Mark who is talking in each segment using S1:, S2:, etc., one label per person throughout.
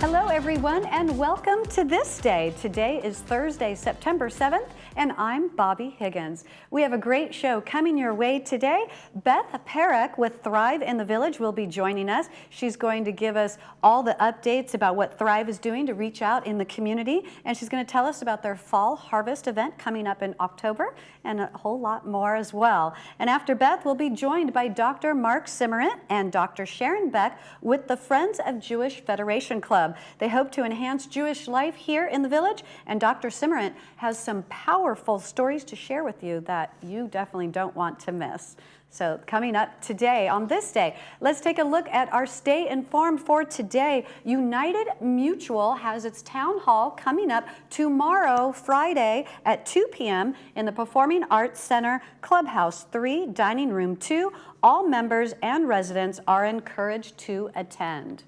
S1: Hello everyone and welcome to This Day. Today is Thursday, September 7th, and I'm Bobby Higgins. We have a great show coming your way today. Beth Perek with Thrive in the Village will be joining us. She's going to give us all the updates about what Thrive is doing to reach out in the community, and she's going to tell us about their fall harvest event coming up in October and a whole lot more as well. And after Beth, we'll be joined by Dr. Mark Simmerant and Dr. Sharon Beck with the Friends of Jewish Federation Club. They hope to enhance Jewish life here in the village, and Dr. Simmerant has some powerful stories to share with you that you definitely don't want to miss. So coming up today on This Day, let's take a look at our Stay Informed for today. United Mutual has its town hall coming up tomorrow, Friday at 2 p.m. in the Performing Arts Center Clubhouse 3, Dining Room 2. All members and residents are encouraged to attend.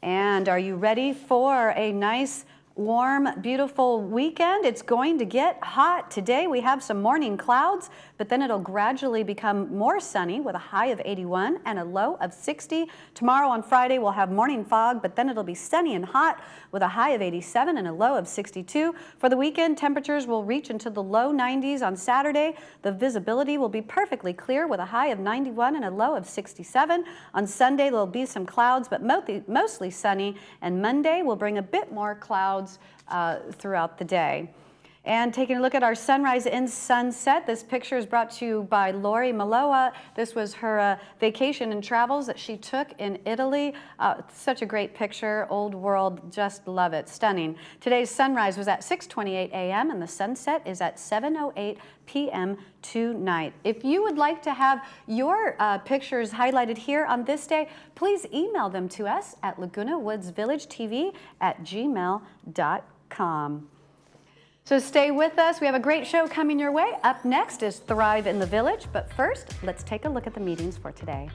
S1: And are you ready for a nice, warm, beautiful weekend? It's going to get hot. Today we have some morning clouds, but then it'll gradually become more sunny with a high of 81 and a low of 60. Tomorrow on Friday we'll have morning fog, but then it'll be sunny and hot with a high of 87 and a low of 62. For the weekend, temperatures will reach into the low 90s on Saturday. The visibility will be perfectly clear with a high of 91 and a low of 67. On Sunday there'll be some clouds, but mostly sunny, and Monday will bring a bit more clouds throughout the day. And taking a look at our sunrise and sunset, this picture is brought to you by Lori Maloa. This was her vacation and travels that she took in Italy. Such a great picture, old world, just love it, stunning. Today's sunrise was at 6:28 a.m. and the sunset is at 7:08 p.m. tonight. If you would like to have your pictures highlighted here on This Day, please email them to us at lagunawoodsvillagetv@gmail.com. So stay with us. We have a great show coming your way. Up next is Thrive in the Village, but first, let's take a look at the meetings for today.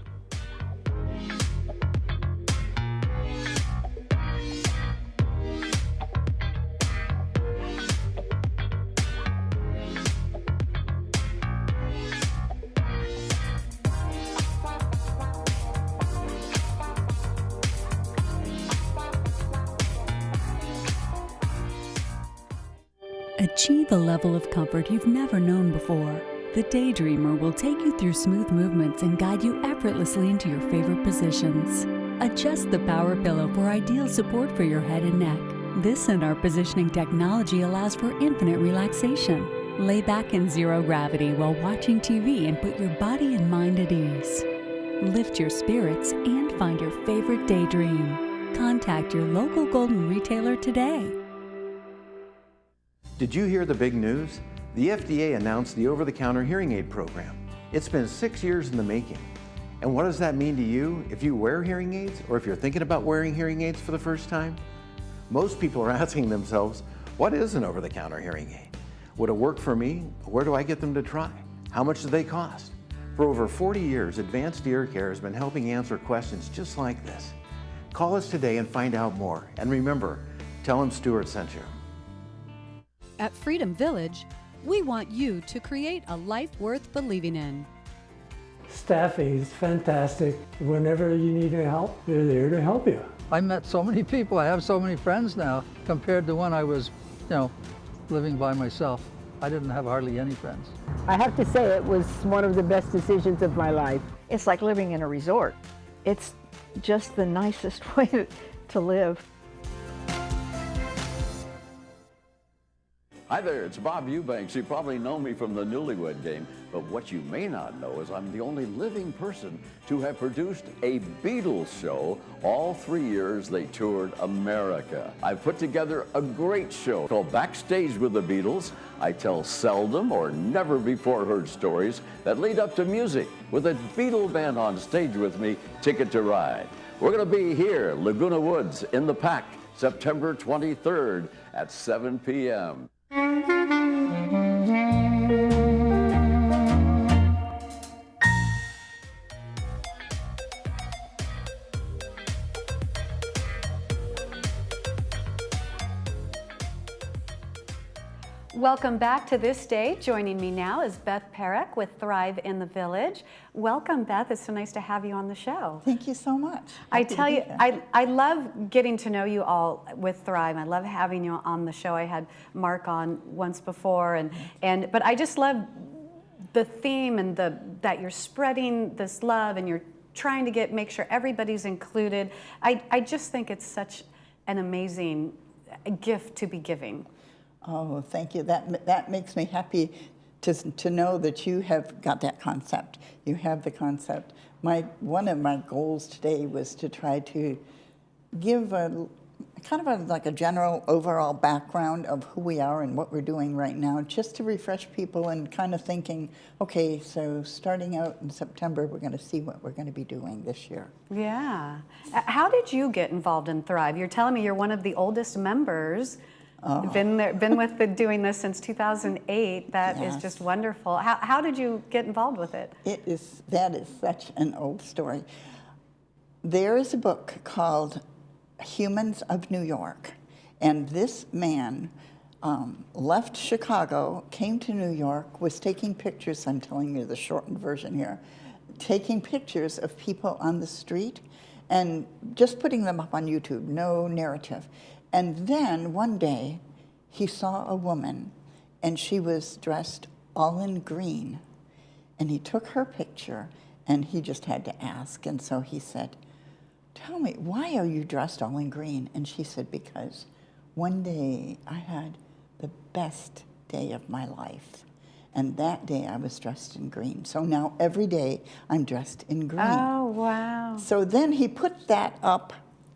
S2: Achieve a level of comfort you've never known before. The Daydreamer will take you through smooth movements and guide you effortlessly into your favorite positions. Adjust the power pillow for ideal support for your head and neck. This and our positioning technology allows for infinite relaxation. Lay back in zero gravity while watching TV and put your body and mind at ease. Lift your spirits and find your favorite daydream. Contact your local Golden retailer today.
S3: Did you hear the big news? The FDA announced the over-the-counter hearing aid program. It's been 6 years in the making. And what does that mean to you if you wear hearing aids or if you're thinking about wearing hearing aids for the first time? Most people are asking themselves, what is an over-the-counter hearing aid? Would it work for me? Where do I get them to try? How much do they cost? For over 40 years, Advanced Ear Care has been helping answer questions just like this. Call us today and find out more. And remember, tell them Stuart sent you.
S4: At Freedom Village, we want you to create a life worth believing in.
S5: Staffing is fantastic. Whenever you need help, they're there to help you.
S6: I met so many people. I have so many friends now compared to when I was, living by myself. I didn't have hardly any friends.
S7: I have to say it was one of the best decisions of my life.
S8: It's like living in a resort. It's just the nicest way to live.
S9: Hi there, it's Bob Eubanks. You probably know me from the Newlywed Game, but what you may not know is I'm the only living person to have produced a Beatles show all 3 years they toured America. I've put together a great show called Backstage with the Beatles. I tell seldom or never before heard stories that lead up to music with a Beatle band on stage with me, Ticket to Ride. We're gonna be here, Laguna Woods, in the Pack, September 23rd at 7 p.m.
S1: Welcome back to This Day. Joining me now is Beth Perek with Thrive in the Village. Welcome, Beth. It's so nice to have you on the show.
S10: Thank you so much.
S1: I
S10: Happy to
S1: tell
S10: be
S1: you,
S10: here.
S1: I love getting to know you all with Thrive. I love having you on the show. I had Mark on once before, but I just love the theme and that you're spreading this love and you're trying to make sure everybody's included. I just think it's such an amazing gift to be giving.
S10: Oh, thank you. That makes me happy to know that you have got that concept. You have the concept. One of my goals today was to try to give like a general overall background of who we are and what we're doing right now, just to refresh people and kind of thinking, okay, so starting out in September, we're going to see what we're going to be doing this year.
S1: Yeah. How did you get involved in Thrive? You're telling me you're one of the oldest members.
S10: Oh.
S1: Been with doing this since 2008. That is
S10: Yes.
S1: just wonderful. How did you get involved with it?
S10: That is such an old story. There is a book called Humans of New York, and this man left Chicago, came to New York, was taking pictures, I'm telling you the shortened version here, taking pictures of people on the street and just putting them up on YouTube, no narrative. And then one day he saw a woman and she was dressed all in green, and he took her picture and he just had to ask, and so he said, "Tell me, why are you dressed all in green?" And she said, "Because one day I had the best day of my life. And that day I was dressed in green. So now every day I'm dressed in green."
S1: Oh, wow.
S10: So then he put that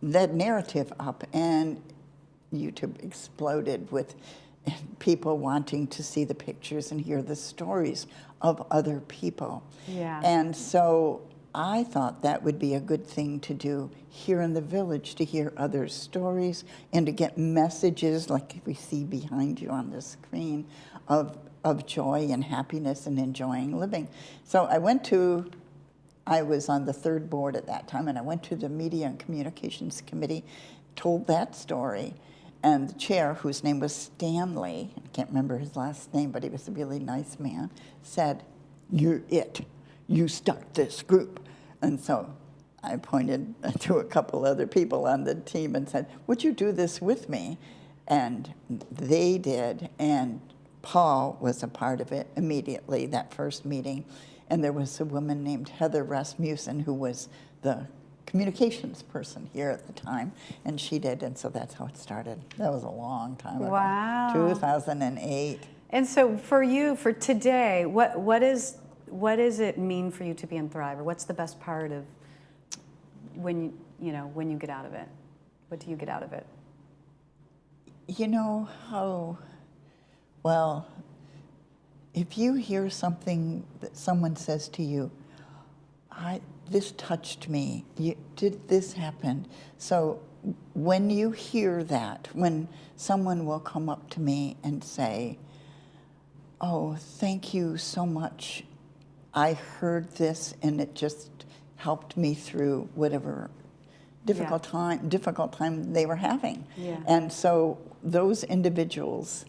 S10: narrative up, and YouTube exploded with people wanting to see the pictures and hear the stories of other people.
S1: Yeah.
S10: And so I thought that would be a good thing to do here in the village, to hear other stories and to get messages like we see behind you on the screen of joy and happiness and enjoying living. So I was on the third board at that time, and I went to the Media and Communications Committee, told that story, and the chair, whose name was Stanley, I can't remember his last name, but he was a really nice man, said, "You're it. You start this group." And so I pointed to a couple other people on the team and said, "Would you do this with me?" And they did, and Paul was a part of it immediately, that first meeting. And there was a woman named Heather Rasmussen who was the communications person here at the time, and she did, and so that's how it started. That was a long time ago.
S1: Wow.
S10: 2008.
S1: And so for you, for today, what does it mean for you to be in Thrive? Or what's the best part of when you get out of it? What do you get out of it?
S10: You know how, well, if you hear something that someone says to you, this touched me, did this happen? So when you hear that, when someone will come up to me and say, "Oh, thank you so much. I heard this and it just helped me through whatever difficult time they were having."
S1: Yeah.
S10: And so those individuals,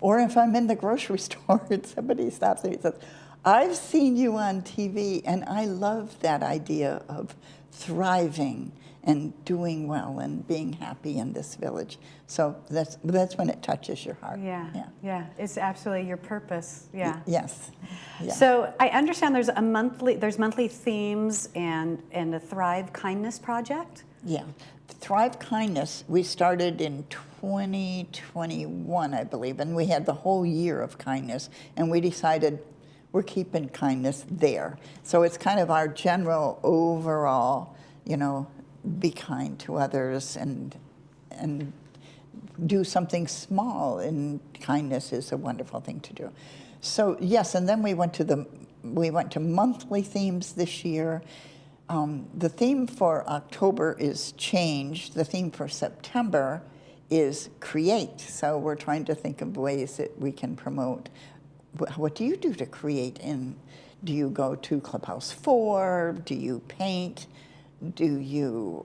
S10: or if I'm in the grocery store and somebody stops me and says, "I've seen you on TV, and I love that idea of thriving and doing well and being happy in this village." So that's when it touches your heart.
S1: Yeah. It's absolutely your purpose. Yeah.
S10: Yes. Yeah.
S1: So I understand there's monthly themes and a Thrive Kindness project.
S10: Yeah. Thrive Kindness, we started in 2021, I believe, and we had the whole year of kindness, and we decided we're keeping kindness there. So it's kind of our general overall, be kind to others and do something small, and kindness is a wonderful thing to do. So yes, and then we went to monthly themes this year. The theme for October is change. The theme for September is create. So we're trying to think of ways that we can promote. What do you do to create? Do you go to Clubhouse 4? Do you paint? Do you,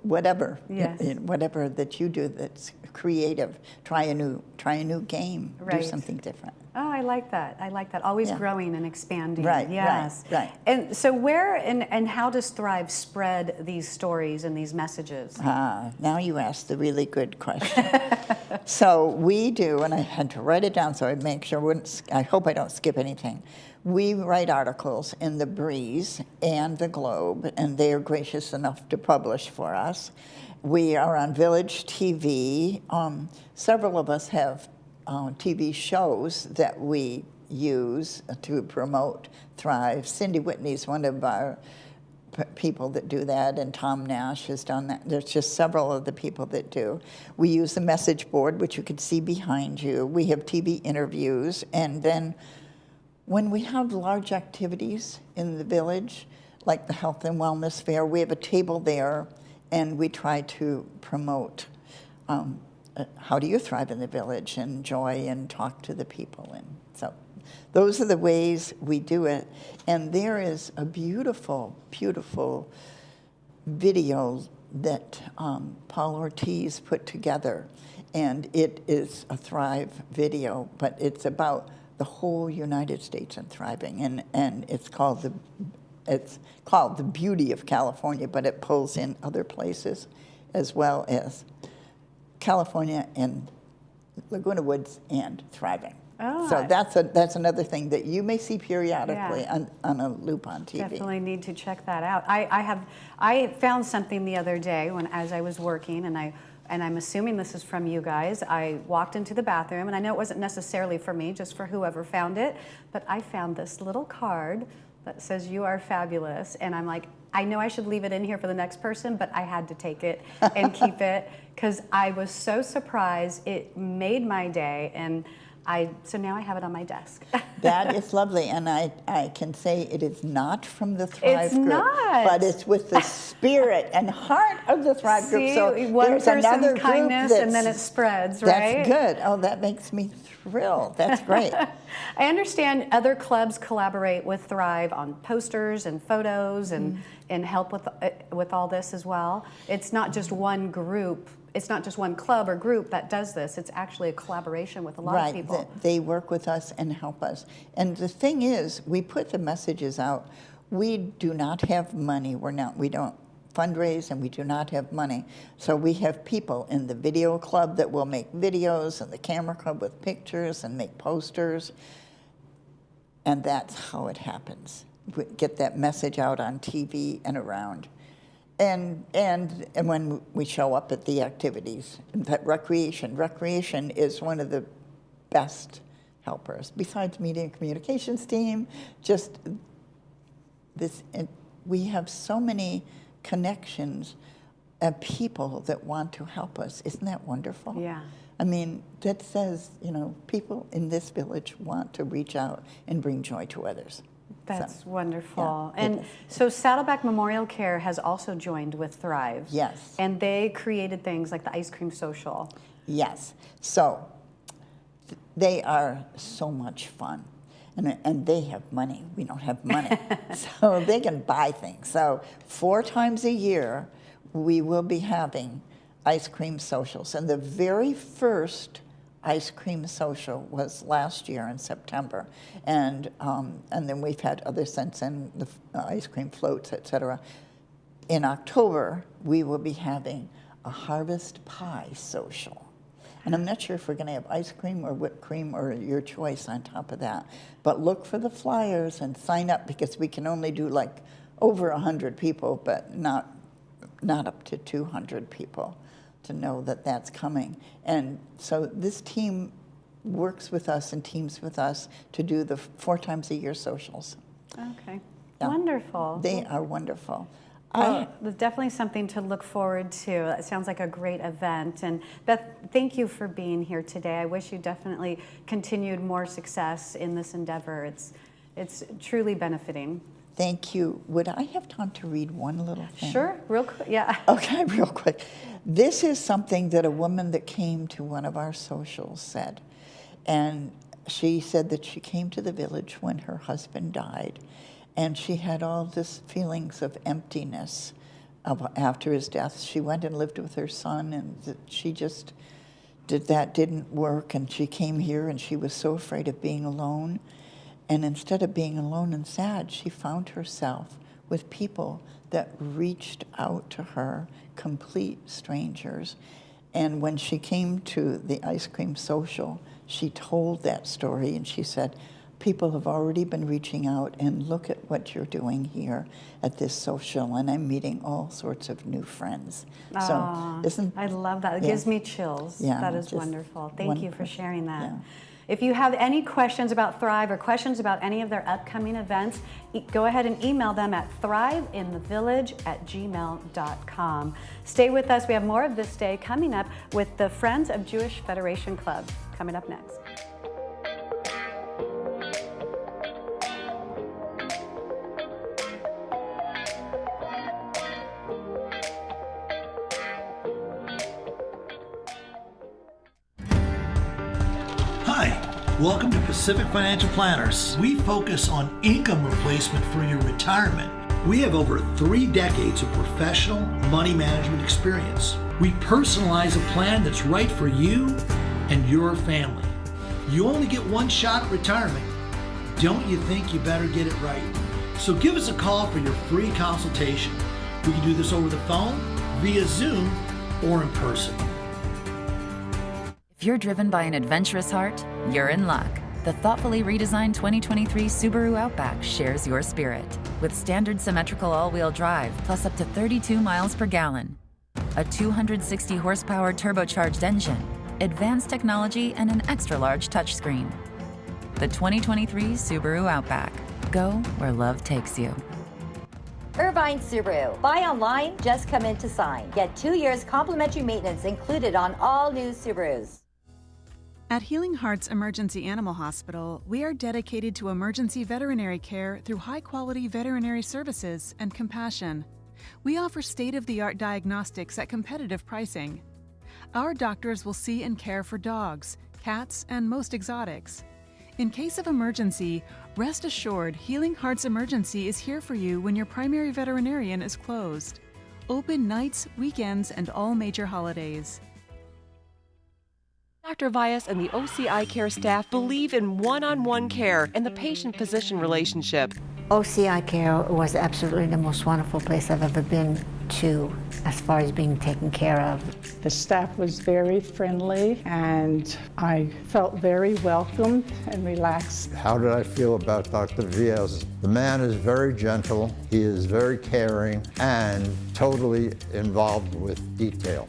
S10: whatever,
S1: Yes.
S10: whatever that you do that's creative. Try a new game.
S1: Right.
S10: Do something different.
S1: Oh, I like that. I like that. Always
S10: Yeah.
S1: growing and expanding.
S10: Right,
S1: Yes.
S10: right.
S1: And so where and how does Thrive spread these stories and these messages?
S10: Now you asked the really good question. So we do, and I had to write it down so I'd make sure, I hope I don't skip anything. We write articles in the Breeze and the Globe, and they are gracious enough to publish for us. We are on Village TV. Several of us have TV shows that we use to promote Thrive. Cindy Whitney's one of our people that do that, and Tom Nash has done that. There's just several of the people that do. We use the message board, which you can see behind you. We have TV interviews, and then when we have large activities in the village, like the Health and Wellness Fair, we have a table there, and we try to promote how do you thrive in the village, and enjoy and talk to the people. And so those are the ways we do it. And there is a beautiful, beautiful video that Paul Ortiz put together. And it is a Thrive video, but it's about the whole United States and thriving. And it's called the Beauty of California, but it pulls in other places as well as California and Laguna Woods and thriving.
S1: Oh,
S10: So that's another thing that you may see periodically on a loop on TV.
S1: Definitely need to check that out. I found something the other day as I was working, and I'm assuming this is from you guys. I walked into the bathroom, and I know it wasn't necessarily for me, just for whoever found it, but I found this little card that says "You are fabulous," and I'm like, I know I should leave it in here for the next person, but I had to take it and keep it because I was so surprised. It made my day, and so now I have it on my desk.
S10: That is lovely, and I can say it is not from the Thrive
S1: It's
S10: Group,
S1: not.
S10: but it's with the spirit and heart of the Thrive Group.
S1: See,
S10: So
S1: one
S10: there's another
S1: person's
S10: group
S1: kindness, and then it
S10: that's-
S1: spreads, right?
S10: That's good. Oh, that makes me thrilled. That's great.
S1: I understand other clubs collaborate with Thrive on posters and photos and help with all this as well. It's not just one group. It's not just one club or group that does this. It's actually a collaboration with a lot of people.
S10: Right. They work with us and help us. And the thing is, we put the messages out. We do not have money. We don't fundraise, and we do not have money. So we have people in the video club that will make videos, and the camera club with pictures and make posters. And that's how it happens. We get that message out on TV and around. And when we show up at the activities, in fact, recreation is one of the best helpers. Besides media and communications team, just this, and we have so many connections of people that want to help us. Isn't that wonderful?
S1: Yeah.
S10: I mean, that says, people in this village want to reach out and bring joy to others.
S1: That's wonderful.
S10: yeah,
S1: And so Saddleback Memorial Care has also joined with Thrive.
S10: Yes.
S1: And they created things like the ice cream social.
S10: Yes. So they are so much fun. And they have money. We don't have money. So they can buy things. So 4 times a year, we will be having ice cream socials. And the very first ice cream social was last year in September. And then we've had others since then, the ice cream floats, et cetera. In October, we will be having a harvest pie social. And I'm not sure if we're going to have ice cream or whipped cream or your choice on top of that. But look for the flyers and sign up, because we can only do like over 100 people, but not up to 200 people to know that that's coming. And so this team works with us and teams with us to do the 4 times a year socials.
S1: Okay.
S10: Yeah.
S1: Wonderful.
S10: They are wonderful.
S1: Well, there's definitely something to look forward to. It sounds like a great event. And Beth, thank you for being here today. I wish you definitely continued more success in this endeavor. It's truly benefiting.
S10: Thank you. Would I have time to read one little thing?
S1: Sure, real quick, yeah.
S10: Okay, real quick. This is something that a woman that came to one of our socials said. And she said that she came to the village when her husband died. And she had all this feelings of emptiness after his death. She went and lived with her son, and she just didn't work, and she came here, and she was so afraid of being alone. And instead of being alone and sad, she found herself with people that reached out to her, complete strangers. And when she came to the ice cream social, she told that story, and she said, people have already been reaching out, and look at what you're doing here at this social, and I'm meeting all sorts of new friends.
S1: Aww,
S10: So
S1: I love that. It gives me chills.
S10: Yeah,
S1: that is
S10: just
S1: wonderful. Thank you for sharing that.
S10: Yeah.
S1: If you have any questions about Thrive or questions about any of their upcoming events, go ahead and email them at thriveinthevillage@gmail.com. Stay with us. We have more of This Day coming up with the Friends of Jewish Federation Club coming up next.
S11: Welcome to Pacific Financial Planners. We focus on income replacement for your retirement. We have over 3 decades of professional money management experience. We personalize a plan that's right for you and your family. You only get one shot at retirement. Don't you think you better get it right? So give us a call for your free consultation. We can do this over the phone, via Zoom, or in person.
S12: If you're driven by an adventurous heart, you're in luck. The thoughtfully redesigned 2023 Subaru Outback shares your spirit. With standard symmetrical all-wheel drive plus up to 32 miles per gallon, a 260 horsepower turbocharged engine, advanced technology, and an extra-large touchscreen. The 2023 Subaru Outback. Go where love takes you.
S13: Irvine Subaru. Buy online, just come in to sign. Get 2 years complimentary maintenance included on all new Subarus.
S14: At Healing Hearts Emergency Animal Hospital, we are dedicated to emergency veterinary care through high-quality veterinary services and compassion. We offer state-of-the-art diagnostics at competitive pricing. Our doctors will see and care for dogs, cats, and most exotics. In case of emergency, rest assured Healing Hearts Emergency is here for you when your primary veterinarian is closed. Open nights, weekends, and all major holidays.
S15: Dr. Vyas and the OCI Care staff believe in one-on-one care and the patient-physician relationship.
S16: OCI Care was absolutely the most wonderful place I've ever been to as far as being taken care of.
S17: The staff was very friendly and I felt very welcomed and relaxed.
S18: How did I feel about Dr. Vyas? The man is very gentle, he is very caring, and totally involved with detail.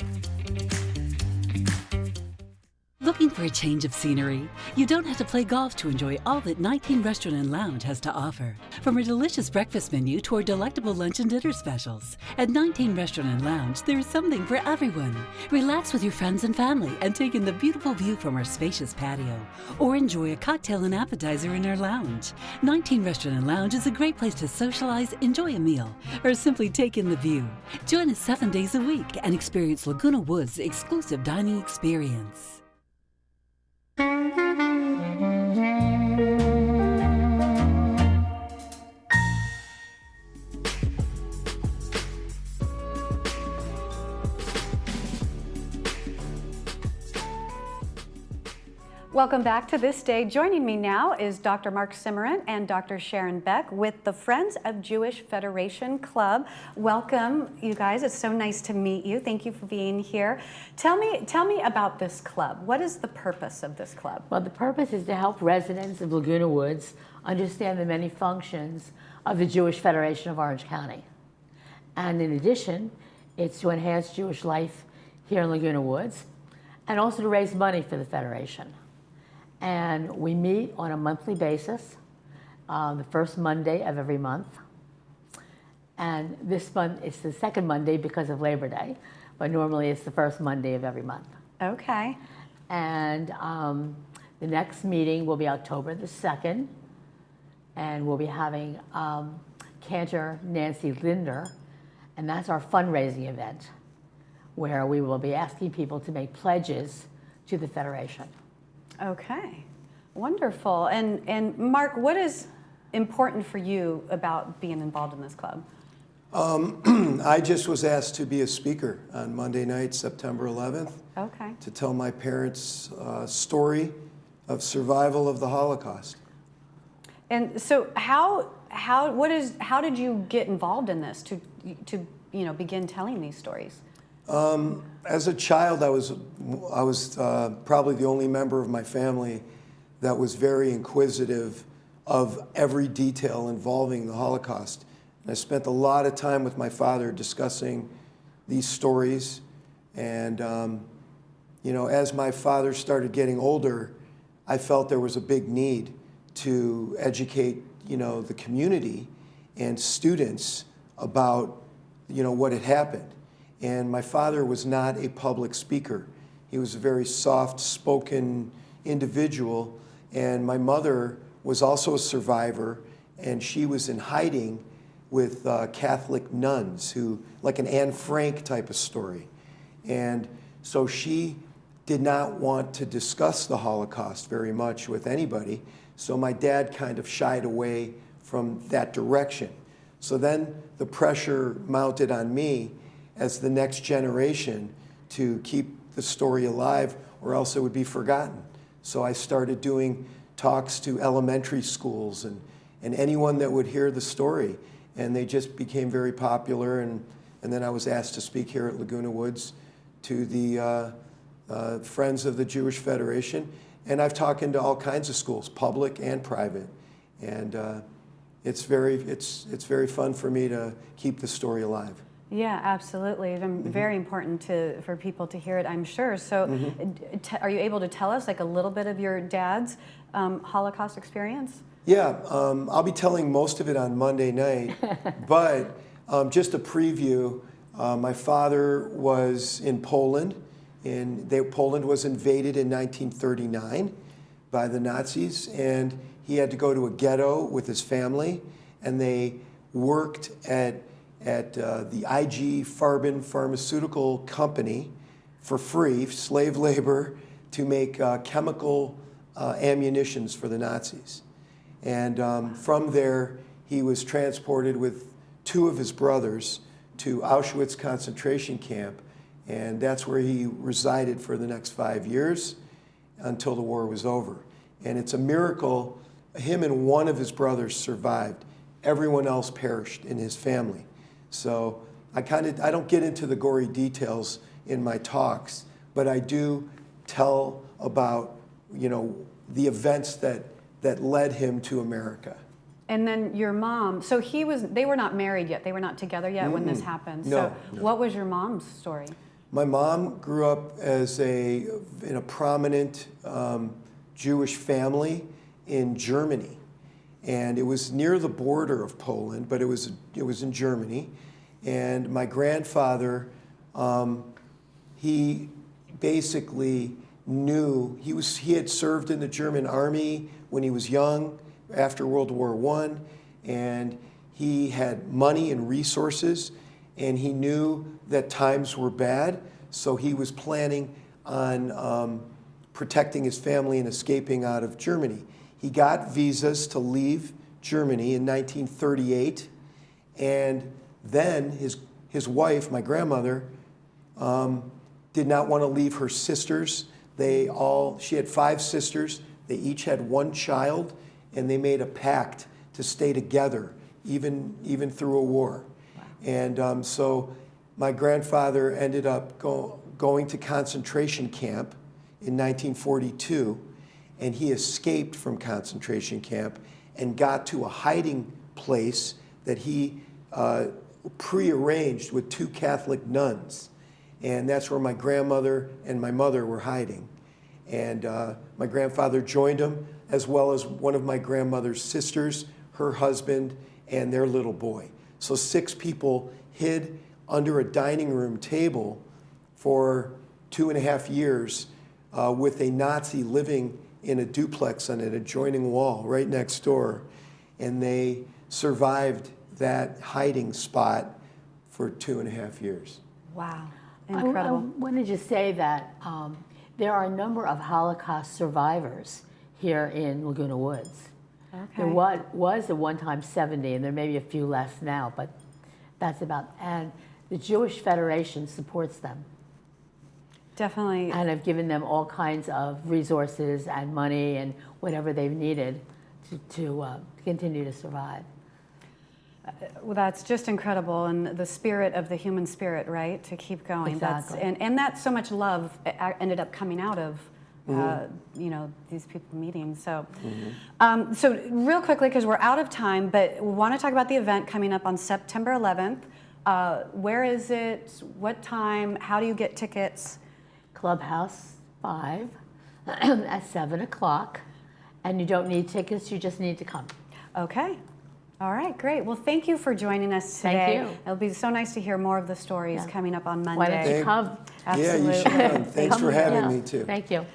S2: Looking for a change of scenery? You don't have to play golf to enjoy all that 19 Restaurant and Lounge has to offer. From a delicious breakfast menu to our delectable lunch and dinner specials. At 19 Restaurant and Lounge, there is something for everyone. Relax with your friends and family and take in the beautiful view from our spacious patio. Or enjoy a cocktail and appetizer in our lounge. 19 Restaurant and Lounge is a great place to socialize, enjoy a meal, or simply take in the view. Join us 7 days a week and experience Laguna Woods' exclusive dining experience.
S1: Welcome back to This Day. Joining me now is Dr. Mark Simmerin and Dr. Sharon Beck with the Friends of Jewish Federation Club. Welcome, you guys. It's so nice to meet you. Thank you for being here. Tell me about this club. What is the purpose of this club?
S19: Well, the purpose is to help residents of Laguna Woods understand the many functions of the Jewish Federation of Orange County. And in addition, it's to enhance Jewish life here in Laguna Woods and also to raise money for the Federation. And we meet on a monthly basis, the first Monday of every month. And this month, it's the second Monday because of Labor Day, but normally it's the first Monday of every month.
S1: Okay.
S19: And the next meeting will be October the 2nd, and we'll be having Cantor Nancy Linder, and that's our fundraising event, where we will be asking people to make pledges to the Federation.
S1: Okay, wonderful. And Mark, what is important for you about being involved in this club?
S20: I just was asked to be a speaker on Monday night, September 11th,
S1: Okay.
S20: to tell my parents' story of survival of the Holocaust.
S1: And so how did you get involved in this to begin telling these stories?
S20: As a child, I was probably the only member of my family that was very inquisitive of every detail involving the Holocaust. And I spent a lot of time with my father discussing these stories. And, as my father started getting older, I felt there was a big need to educate, the community and students about, what had happened. And my father was not a public speaker. He was a very soft-spoken individual. And my mother was also a survivor, and she was in hiding with Catholic nuns who, like an Anne Frank type of story. And so she did not want to discuss the Holocaust very much with anybody. So my dad kind of shied away from that direction. So then the pressure mounted on me as the next generation to keep the story alive, or else it would be forgotten. So I started doing talks to elementary schools and anyone that would hear the story. And they just became very popular. And then I was asked to speak here at Laguna Woods to the Friends of the Jewish Federation. And I've talked into all kinds of schools, public and private. And it's very fun for me to keep the story alive.
S1: Yeah, absolutely. It's very important for people to hear it, I'm sure. So are you able to tell us like a little bit of your dad's Holocaust experience?
S20: Yeah, I'll be telling most of it on Monday night, but just a preview, my father was in Poland, and Poland was invaded in 1939 by the Nazis, and he had to go to a ghetto with his family, and they worked at the IG Farben pharmaceutical company for free, slave labor, to make chemical ammunitions for the Nazis. And from there, he was transported with two of his brothers to Auschwitz concentration camp, and that's where he resided for the next 5 years until the war was over. And it's a miracle, him and one of his brothers survived. Everyone else perished in his family. So I don't get into the gory details in my talks, but I do tell about, the events that led him to America.
S1: And then your mom, so they were not married yet, they were not together yet when this happened.
S20: No,
S1: so what was your mom's story?
S20: My mom grew up in a prominent Jewish family in Germany. And it was near the border of Poland, but it was in Germany. And my grandfather, he basically knew, he had served in the German army when he was young, after World War I, and he had money and resources, and he knew that times were bad, so he was planning on protecting his family and escaping out of Germany. He got visas to leave Germany in 1938, and then his wife, my grandmother, did not want to leave her sisters. She had 5 sisters. They each had 1 child, and they made a pact to stay together, even through a war. Wow. And so my grandfather ended up going to concentration camp in 1942, and he escaped from concentration camp and got to a hiding place that he prearranged with 2 Catholic nuns. And that's where my grandmother and my mother were hiding. And my grandfather joined him, as well as one of my grandmother's sisters, her husband, and their little boy. So 6 people hid under a dining room table for 2.5 years with a Nazi living in a duplex on an adjoining wall right next door. And they survived that hiding spot for 2.5 years.
S1: Wow, incredible.
S19: I wanted to say that there are a number of Holocaust survivors here in Laguna Woods. Okay. There was at one time 70, and there may be a few less now, but That's about, and the Jewish Federation supports them.
S1: Definitely.
S19: And I've given them all kinds of resources and money and whatever they've needed to continue to survive.
S1: Well, that's just incredible, and the spirit of the human spirit, right, to keep going.
S19: Exactly.
S1: And that's so much love ended up coming out of you know, these people meeting. So, so real quickly, because we're out of time, but we want to talk about the event coming up on September 11th. Where is it? What time? How do you get tickets?
S19: Clubhouse 5 at 7 o'clock, and you don't need tickets, you just need to come.
S1: Okay. All right, great. Well, thank you for joining us today.
S19: Thank you.
S1: It'll be so nice to hear more of the stories coming up on Monday.
S19: Why don't you come?
S1: Absolutely.
S20: Yeah, you should come. Thanks for having me, too.
S19: Thank you.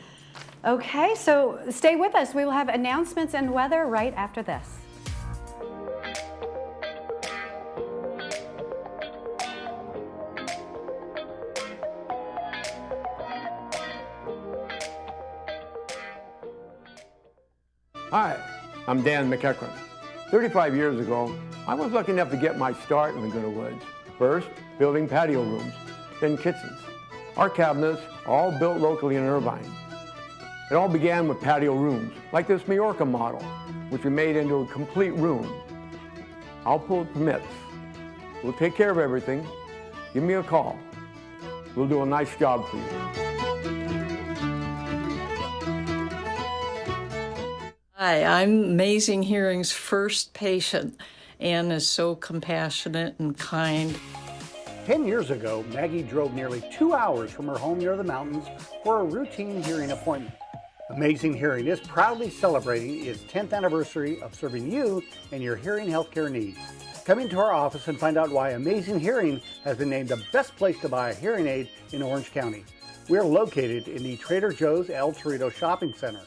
S1: Okay, so stay with us. We will have announcements and weather right after this.
S21: Hi, I'm Dan McEachran. 35 years ago, I was lucky enough to get my start in Laguna Woods. First, building patio rooms, then kitchens. Our cabinets are all built locally in Irvine. It all began with patio rooms, like this Majorca model, which we made into a complete room. I'll pull permits. We'll take care of everything. Give me a call. We'll do a nice job for you.
S22: Hi, I'm Amazing Hearing's first patient. Anne is so compassionate and kind.
S23: 10 years ago, Maggie drove nearly 2 hours from her home near the mountains for a routine hearing appointment. Amazing Hearing is proudly celebrating its 10th anniversary of serving you and your hearing healthcare needs. Come into our office and find out why Amazing Hearing has been named the best place to buy a hearing aid in Orange County. We are located in the Trader Joe's El Torito Shopping Center.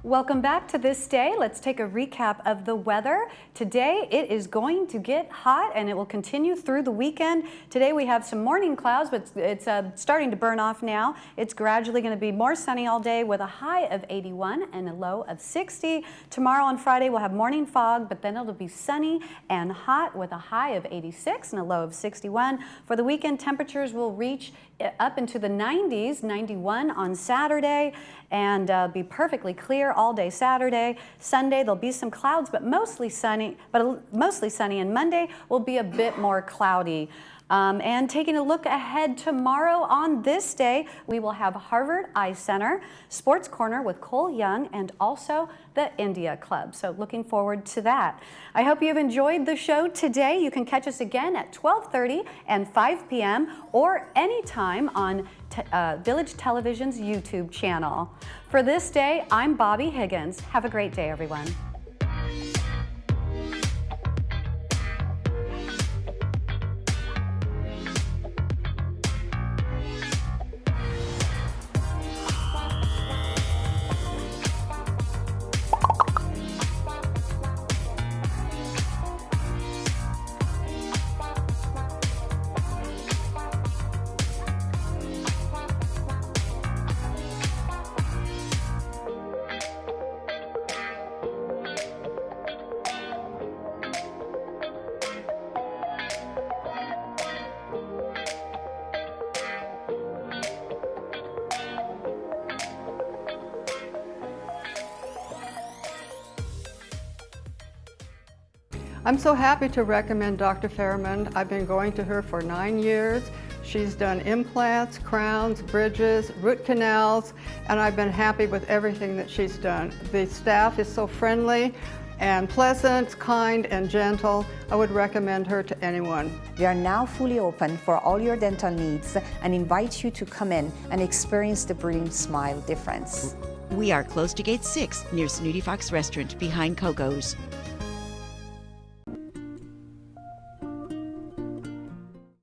S1: Welcome back to This Day. Let's take a recap of the weather. Today it is going to get hot and it will continue through the weekend. Today we have some morning clouds, but it's starting to burn off now. It's gradually going to be more sunny all day with a high of 81 and a low of 60. Tomorrow on Friday we'll have morning fog, but then it'll be sunny and hot with a high of 86 and a low of 61. For the weekend, temperatures will reach up into the 90s, 91 on Saturday, and be perfectly clear all day Saturday. Sunday there'll be some clouds, but mostly sunny. And Monday will be a bit more cloudy. And taking a look ahead tomorrow on This Day, we will have Harvard Eye Center, Sports Corner with Cole Young, and also the India Club. So looking forward to that. I hope you've enjoyed the show today. You can catch us again at 12:30 and 5 p.m. or anytime on Village Television's YouTube channel. For This Day, I'm Bobby Higgins. Have a great day, everyone.
S24: I'm so happy to recommend Dr. Fairman. I've been going to her for 9 years. She's done implants, crowns, bridges, root canals, and I've been happy with everything that she's done. The staff is so friendly and pleasant, kind, and gentle. I would recommend her to anyone.
S25: We are now fully open for all your dental needs and invite you to come in and experience the Brilliant Smile difference.
S26: We are close to Gate 6 near Snooty Fox Restaurant behind Coco's.